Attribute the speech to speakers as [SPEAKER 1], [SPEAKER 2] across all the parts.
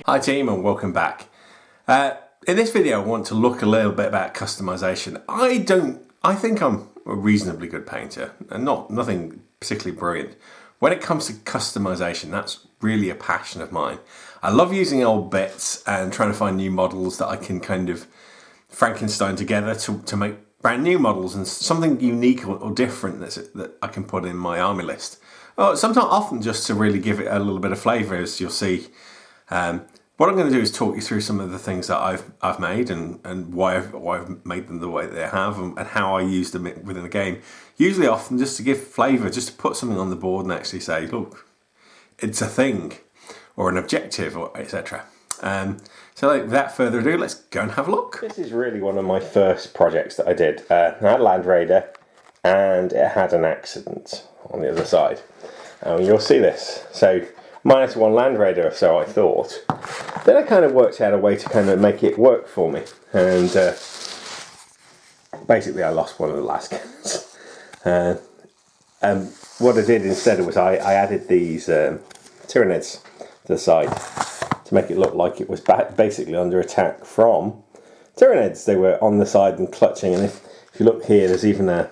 [SPEAKER 1] Hi team and welcome back. In this video I want to look a little bit about customization. I think I'm a reasonably good painter and nothing particularly brilliant. When it comes to customization, that's really a passion of mine. I love using old bits and trying to find new models that I can kind of Frankenstein together to make brand new models and something unique or different that I can put in my army list. Often just to really give it a little bit of flavour, as you'll see. What I'm going to do is talk you through some of the things that I've made and why I've made them the way they have and how I use them within the game. Usually often just to give flavour, just to put something on the board and actually say, look, it's a thing or an objective or etc. So without further ado, let's go and have a look. This is really one of my first projects that I did. I had a Land Raider and it had an accident on the other side. You'll see this. So -1 Land Raider, so I thought. Then I kind of worked out a way to kind of make it work for me, and basically I lost one of the last cannons. And what I did instead was I added these Tyranids to the side to make it look like it was basically under attack from Tyranids. They were on the side and clutching, and if you look here, there's a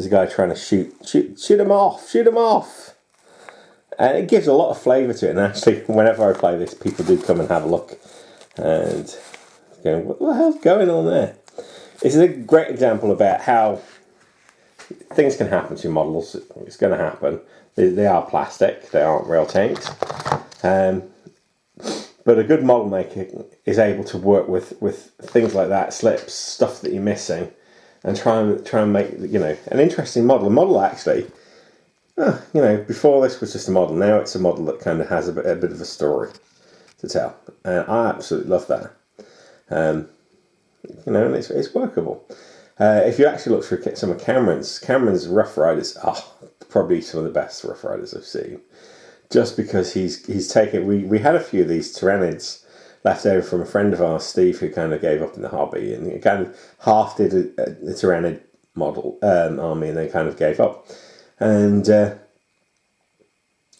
[SPEAKER 1] guy trying to shoot him off. And it gives a lot of flavour to it, and actually whenever I play this, people do come and have a look and go, what the hell's going on there? It's a great example about how things can happen to models. It's going to happen. They are plastic, they aren't real tanks. But a good model maker is able to work with things like that, slips, stuff that you're missing, and try and make an interesting model. A model actually. Before this was just a model. Now it's a model that kind of has a bit of a story to tell. I absolutely love that. And it's workable. If you actually look through some of Cameron's Rough Riders are probably some of the best Rough Riders I've seen. Just because he's taken, we had a few of these Tyranids left over from a friend of ours, Steve, who kind of gave up in the hobby, and he kind of half did a Tyranid model army, and then kind of gave up. And so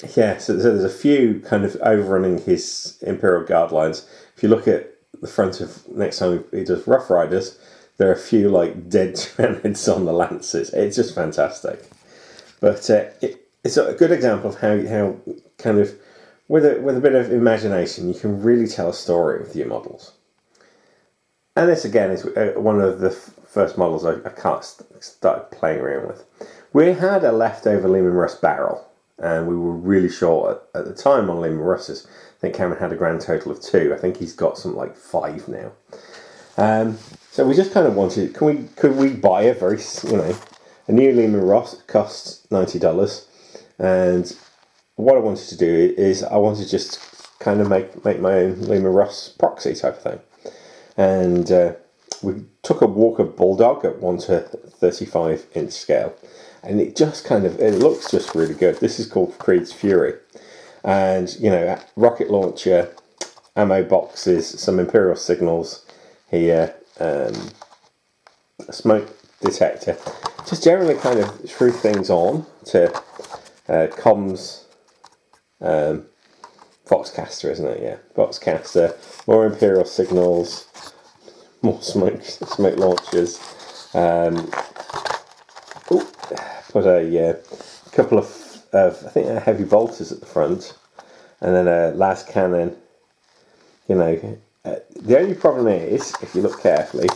[SPEAKER 1] there's a few kind of overrunning his Imperial Guard lines. If you look at the front of next time he does Rough Riders, there are a few like dead Tyranids on the lances. It's just fantastic. But it's a good example of how kind of with a bit of imagination you can really tell a story with your models. And this again is one of the first models I started playing around with. We had a leftover Lehman Russ barrel, and we were really short at the time on Lehman Russes. I think Cameron had a grand total of 2. I think he's got something like 5 now. So we just kind of wanted, could we buy a new Lehman Russ? It costs $90, and what I wanted to do is I wanted to just kind of make my own Lehman Russ proxy type of thing, and we took a Walker Bulldog at 1:35 inch scale. And it looks just really good. This is called Creed's Fury. And, rocket launcher, ammo boxes, some Imperial signals here, a smoke detector. Just generally kind of threw things on to comms, Foxcaster, isn't it? Yeah, Foxcaster, more Imperial signals, more smoke launchers. Put a couple of I think heavy bolters at the front, and then a las cannon. The only problem is, if you look carefully,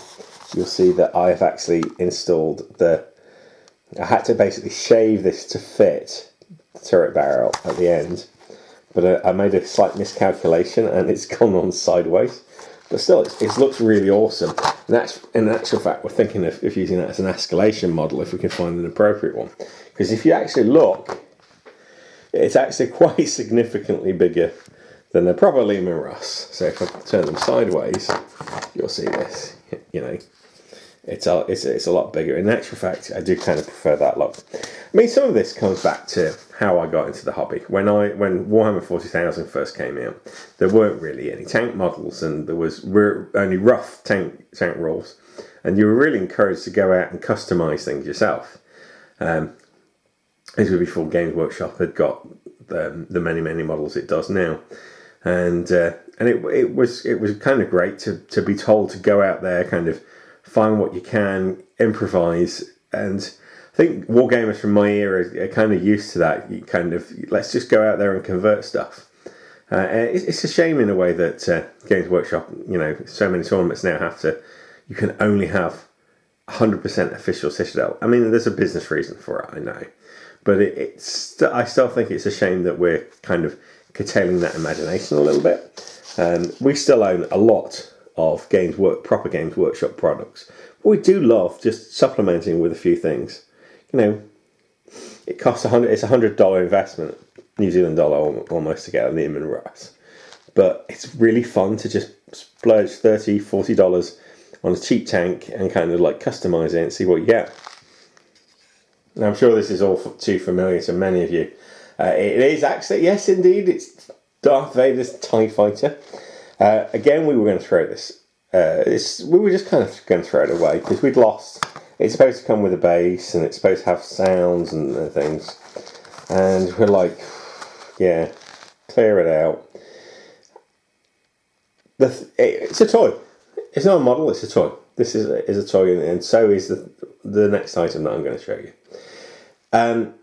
[SPEAKER 1] you'll see that I have actually installed I had to basically shave this to fit the turret barrel at the end, but I made a slight miscalculation and it's gone on sideways. But still, it looks really awesome. And that's, in actual fact, we're thinking of using that as an escalation model if we can find an appropriate one. Because if you actually look, it's actually quite significantly bigger than the proper Lehman Russ. So if I turn them sideways, you'll see this. It's a lot bigger. In actual fact, I do kind of prefer that look. I mean, some of this comes back to how I got into the hobby. When Warhammer 40,000 first came out, there weren't really any tank models, and there was only rough tank rules, and you were really encouraged to go out and customise things yourself. This was before Games Workshop had got the many models it does now. and it was kind of great to be told to go out there, kind of find what you can, improvise. And I think wargamers from my era are kind of used to that. You kind of, let's just go out there and convert stuff. It's a shame in a way that Games Workshop, so many tournaments now you can only have 100% official Citadel. I mean, there's a business reason for it, I know. But I still think it's a shame that we're kind of curtailing that imagination a little bit. We still own a lot of proper Games Workshop products. But we do love just supplementing with a few things. It costs it's $100 investment, New Zealand dollar almost, to get a Neiman Russ. But it's really fun to just splurge $30, $40 on a cheap tank and kind of like customize it and see what you get. Now, I'm sure this is all too familiar to many of you. It is actually, yes, indeed, it's Darth Vader's TIE Fighter. Again, we were going to throw this. We were just kind of going to throw it away because we'd lost. It's supposed to come with a base and it's supposed to have sounds and things. And we're like, yeah, clear it out. It's a toy. It's not a model, it's a toy. This is a toy, and so is the next item that I'm going to show you.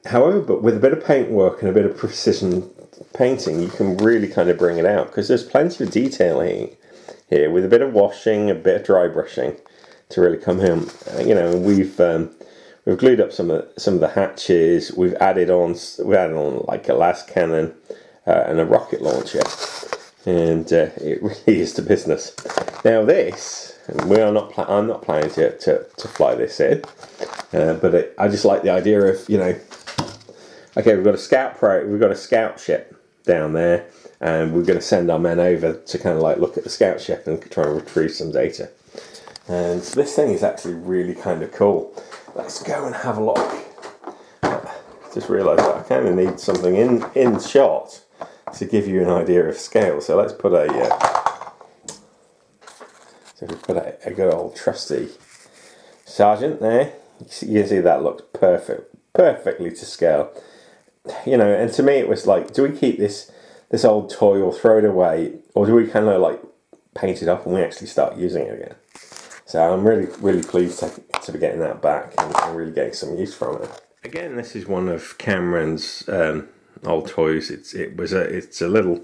[SPEAKER 1] However, but with a bit of paintwork and a bit of precision painting, you can really kind of bring it out, because there's plenty of detail here with a bit of washing, a bit of dry brushing to really come in. We've glued up some of the hatches. We've added on like a las cannon and a rocket launcher, and it really is the business. Now this, I'm not planning to fly this in, but I just like the idea of, okay, we've got a scout ship down there, and we're going to send our men over to kind of like look at the scout ship and try and retrieve some data. And this thing is actually really kind of cool. Let's go and have a look. Just realised that I kind of need something in shot to give you an idea of scale. So let's put a good old trusty sergeant there. You can see that looks perfectly to scale. And to me it was like, do we keep this old toy or throw it away, or do we kind of like paint it up and we actually start using it again? So I'm really, really pleased to be getting that back and really getting some use from it. Again, this is one of Cameron's old toys. It's a little,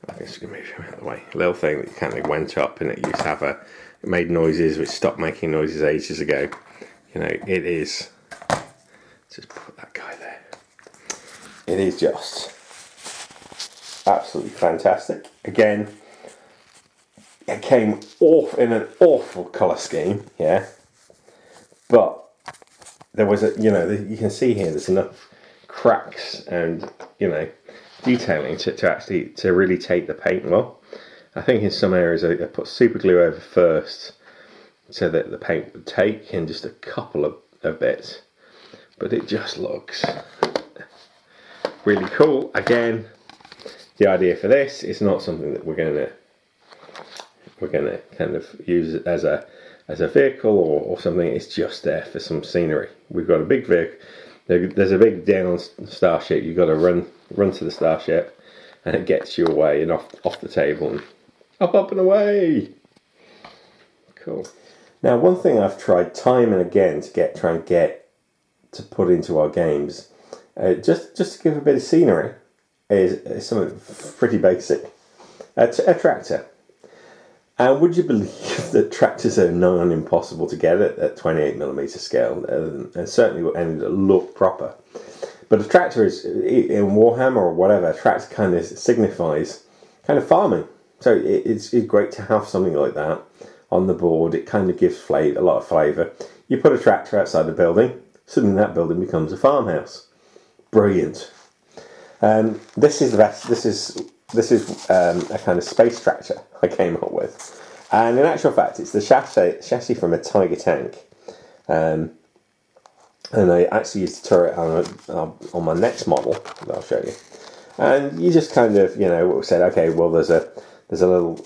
[SPEAKER 1] I guess I'm going to move it out of the way, a little thing that kind of went up, and it used to have it made noises, which stopped making noises ages ago. It is, just put that guy there. It is just absolutely fantastic. Again, it came in an awful colour scheme, yeah. But there was you can see here there's enough cracks and detailing to really take the paint well. I think in some areas I put super glue over first so that the paint would take in just a couple of bits, but it just looks really cool. Again, the idea for this is not something that we're going to kind of use it as a vehicle or something. It's just there for some scenery. We've got a big vehicle. There's a big down starship. You've got to run to the starship, and it gets you away and off the table and up and away. Cool. Now, one thing I've tried time and again to try and get to put into our games, just to give a bit of scenery, is something pretty basic. A tractor. And would you believe that tractors are known impossible to get at 28mm scale, and certainly and look proper. But a tractor is, in Warhammer or whatever, a tractor kind of signifies kind of farming. So it's great to have something like that on the board. It kind of gives a lot of flavour. You put a tractor outside the building, suddenly that building becomes a farmhouse. Brilliant. This is the best. This is a kind of space tractor I came up with, and in actual fact it's the chassis from a Tiger tank, and I actually used the turret on my next model that I'll show you. And you just kind of said, okay, well there's a little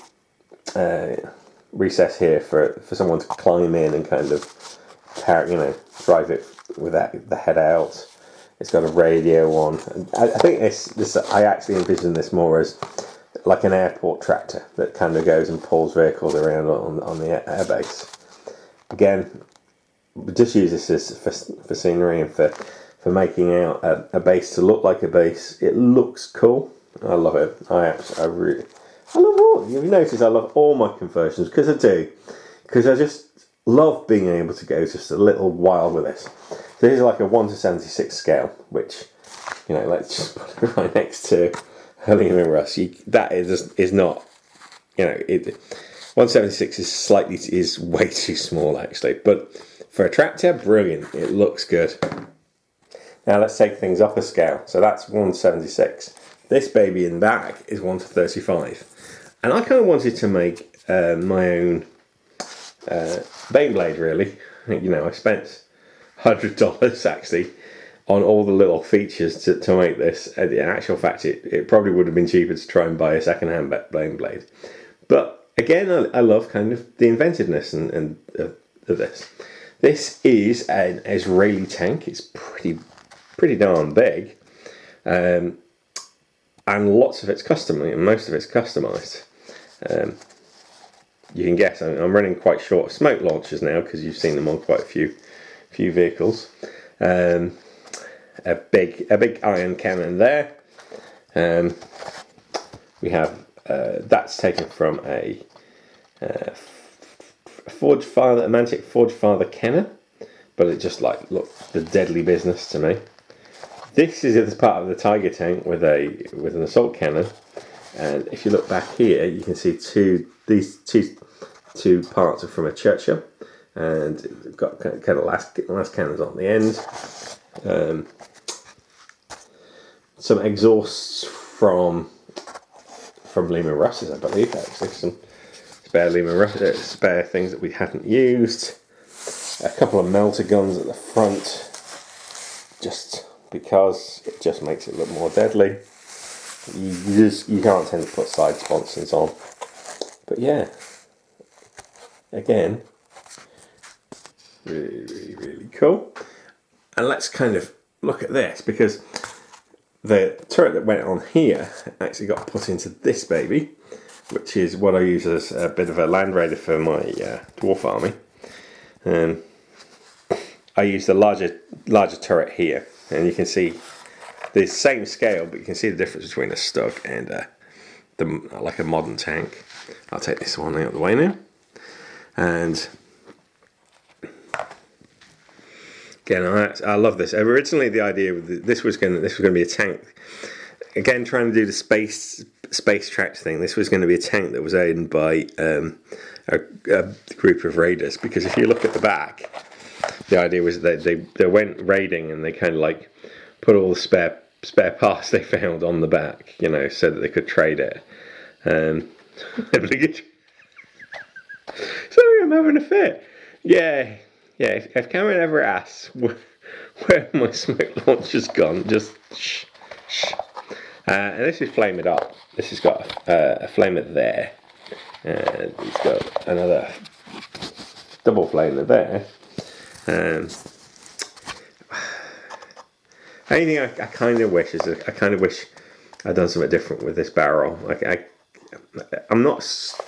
[SPEAKER 1] recess here for someone to climb in and kind of drive it with the head out. It's got a radio on. I think this I actually envision this more as like an airport tractor that kind of goes and pulls vehicles around on the airbase. Again, we just use this as for scenery and for making out a base to look like a base. It looks cool. I love it. I love all. You've noticed I love all my conversions because I do. Because I just love being able to go just a little wild with this. So here's like a 1:76 scale, which, you know, let's just put it right next to Warhammer Russ. That is not, you know, 1:76 is way too small actually, but for a tractor, brilliant. It looks good. Now let's take things up a scale. So that's 1:76. This baby in the back is 1:35, and I kind of wanted to make my own Bane blade. Really, you know, I spent $100 actually on all the little features to make this. In actual fact, it probably would have been cheaper to try and buy a second-hand Bane blade. But again, I love kind of the inventiveness and of this. This is an Israeli tank. It's pretty darn big, and lots of it's custom, and most of it's customized. You can guess I'm running quite short smoke launchers now because you've seen them on quite a few vehicles. A big iron cannon there. We have that's taken from a Forge Father, a Mantic Forge Father Kenner, but it just looked the deadly business to me. This is part of the Tiger tank with an assault cannon, and if you look back here, you can see these two parts are from a Churchill, and it's got kind of last cannons on the end. Some exhausts from Lehman Russes, I believe, actually some spare things that we hadn't used. A couple of melter guns at the front, just because it just makes it look more deadly. You can't tend to put side sponsons on, but yeah, again, really cool. And let's kind of look at this, because the turret that went on here actually got put into this baby, which is what I use as a bit of a land raider for my dwarf army. I use the larger turret here, and you can see the same scale, but you can see the difference between a Stug and like a modern tank. I'll take this one out of the way now, and again, I love this. Originally, the idea this was going to be a tank. Again, trying to do the space track thing. This was going to be a tank that was owned by a group of raiders. Because if you look at the back, the idea was that they went raiding and they kind of like put all the spare parts they found on the back, you know, so that they could trade it. Sorry, I'm having a fit. Yeah. If Cameron ever asks where my smoke launcher's gone, just shh. And this is flame it up. This has got a flamer there, and it's got another double flamer there. Anything I kind of wish I'd done something different with this barrel. I'm not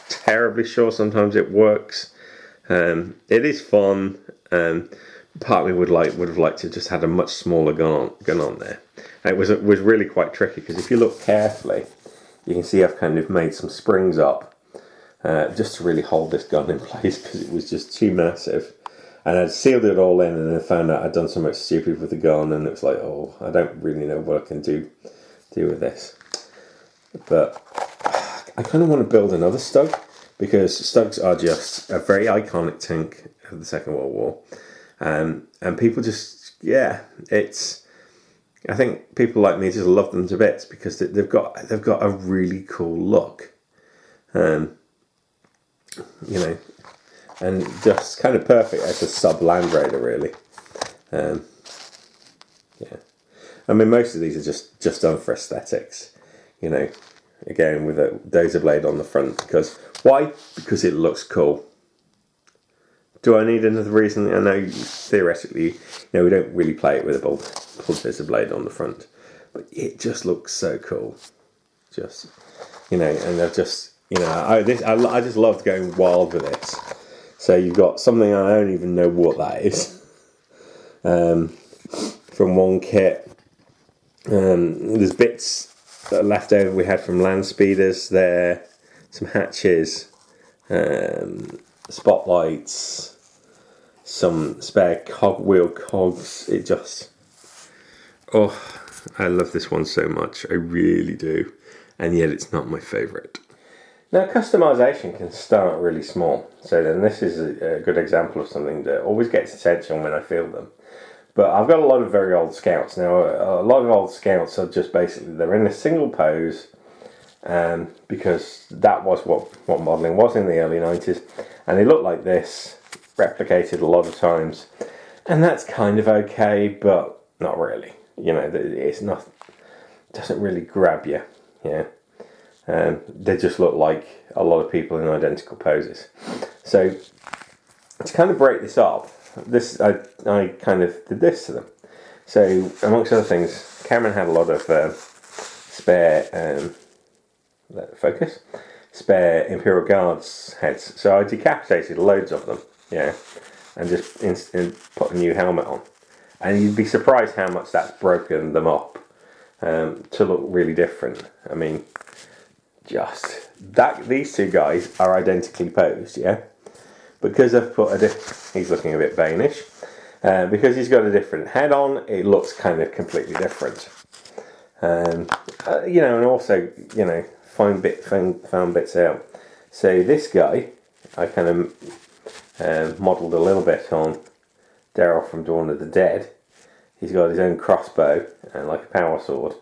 [SPEAKER 1] terribly sure. Sometimes it works. It is fun. Partly would have liked to just had a much smaller gun on there. And it was really quite tricky, because if you look carefully, you can see I've kind of made some springs up just to really hold this gun in place, because it was just too massive. And I'd sealed it all in, and then found out I'd done something stupid with the gun, and it was like, oh, I don't really know what I can do with this. But I kind of want to build another Stug, because Stugs are just a very iconic tank of the Second World War. And people just, I think people like me just love them to bits, because they've got a really cool look. You know, and just kind of perfect as a sub Land Raider, really. I mean, most of these are just done for aesthetics, you know. Again, with a dozer blade on the front, because why? Because it looks cool. Do I need another reason? I know theoretically, you know, we don't really play it with a bolt dozer blade on the front, but it just looks so cool. Just and I've just, I just loved going wild with this. So you've got something I don't even know what that is from one kit. There's bits that are left over we had from land speeders there, some hatches, spotlights, some spare cogwheel cogs. It just, I love this one so much. I really do, and yet it's not my favourite. Now, customization can start really small, so then this is a good example of something that always gets attention when I field them. But I've got a lot of very old scouts. Now, a lot of old scouts are just basically, they're in a single pose, because that was what modelling was in the early 90s, and they look like this, replicated a lot of times, and that's kind of okay, but not really. It's not, doesn't really grab you. They just look like a lot of people in identical poses. So to kind of break this up, I kind of did this to them. So amongst other things, Cameron had a lot of spare spare Imperial Guards heads. So I decapitated loads of them, and just put a new helmet on. And you'd be surprised how much that's broken them up to look really different. I mean, just that these two guys are identically posed, because I've put he's looking a bit Banish, because he's got a different head on. It looks kind of completely different, and also found bits out. So this guy I kind of modelled a little bit on Daryl from Dawn of the Dead. He's got his own crossbow and like a power sword,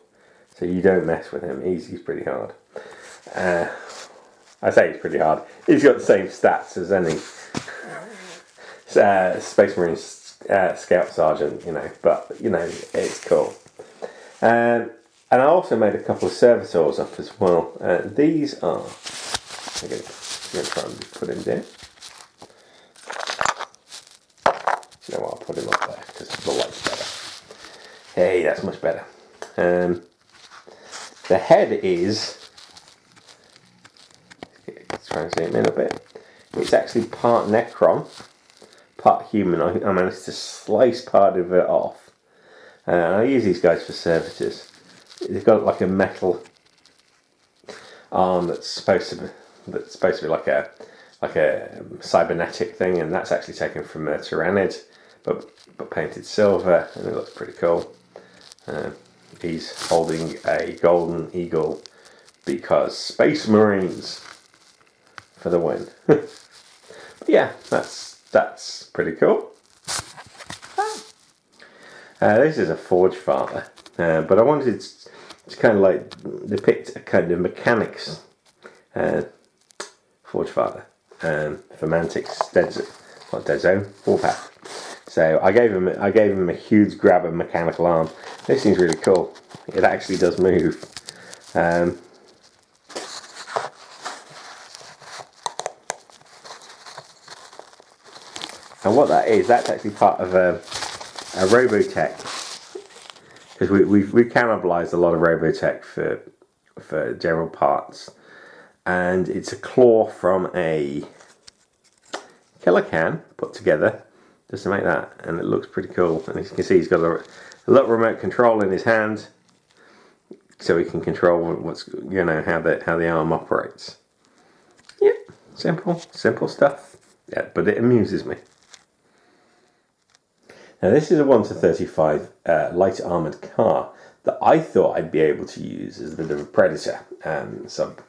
[SPEAKER 1] so you don't mess with him. He's pretty hard. I say he's pretty hard. He's got the same stats as any Space Marine Scout Sergeant, but it's cool. And I also made a couple of servitors up as well. These are, I'm going to try and put him down. You know what, I'll put him up there because the light's better. Hey, that's much better. The head is, let's try and zoom in a bit. It's actually part Necron, part human. I managed to slice part of it off. I use these guys for servitors. They've got like a metal arm that's supposed to be like a cybernetic thing, and that's actually taken from a Tyrannid, but painted silver, and it looks pretty cool. He's holding a golden eagle because Space Marines for the win. Yeah, that's pretty cool. This is a Forge Father, but I wanted to kind of like depict a kind of mechanics Forge Father for Mantic's Dead Zone Warpath. So I gave him a huge grab of mechanical arm. This seems really cool. It actually does move. And what that is, that's actually part of a Robotech, because we've cannibalized a lot of Robotech for general parts, and it's a claw from a killer can put together just to make that, and it looks pretty cool. And as you can see, he's got a little remote control in his hand, so he can control how the arm operates. Yeah, simple stuff. Yeah, but it amuses me. Now this is a 1-35 light armoured car that I thought I'd be able to use as a bit of a Predator sub.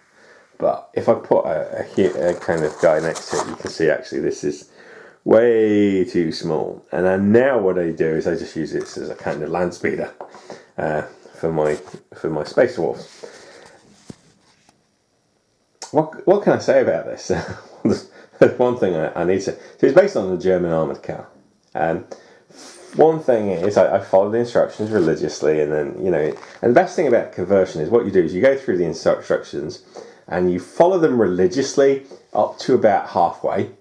[SPEAKER 1] But if I put a kind of guy next to it, you can see actually this is way too small. And then now what I do is I just use this as a kind of land speeder for my Space Dwarfs. What can I say about this? There's one thing I need to. So it's based on the German armoured car. One thing is I follow the instructions religiously, and then and the best thing about conversion is what you do is you go through the instructions and you follow them religiously up to about halfway,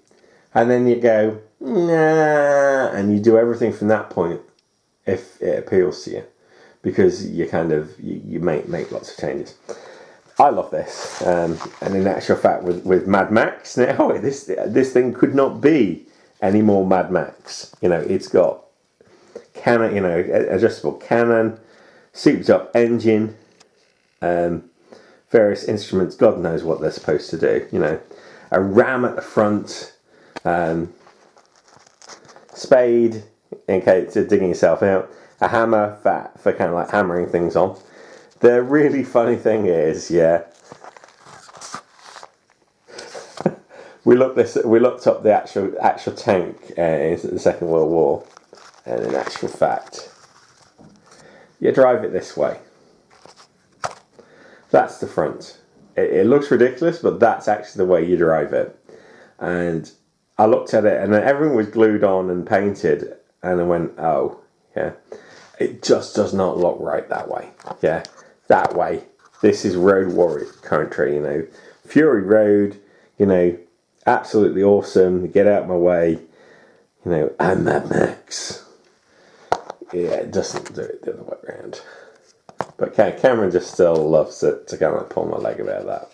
[SPEAKER 1] and then you go nah, and you do everything from that point if it appeals to you, because you kind of you make lots of changes. I love this, and in actual fact, with Mad Max now, this thing could not be any more Mad Max. You know, it's got cannon, you know, adjustable cannon, souped up engine, various instruments. God knows what they're supposed to do. You know, a ram at the front, spade in case of digging yourself out, a hammer for kind of like hammering things on. The really funny thing is, we looked up the actual tank in the Second World War, and in actual fact, you drive it this way. That's the front. It looks ridiculous, but that's actually the way you drive it. And I looked at it, and everything was glued on and painted, and I went, oh, yeah, it just does not look right that way. Yeah, that way. This is Road Warrior country, you know. Fury Road, you know, absolutely awesome. Get out of my way. You know, I'm Mad Max. Yeah, it doesn't do it the other way around. But Cameron just still loves it to kind of pull my leg about that.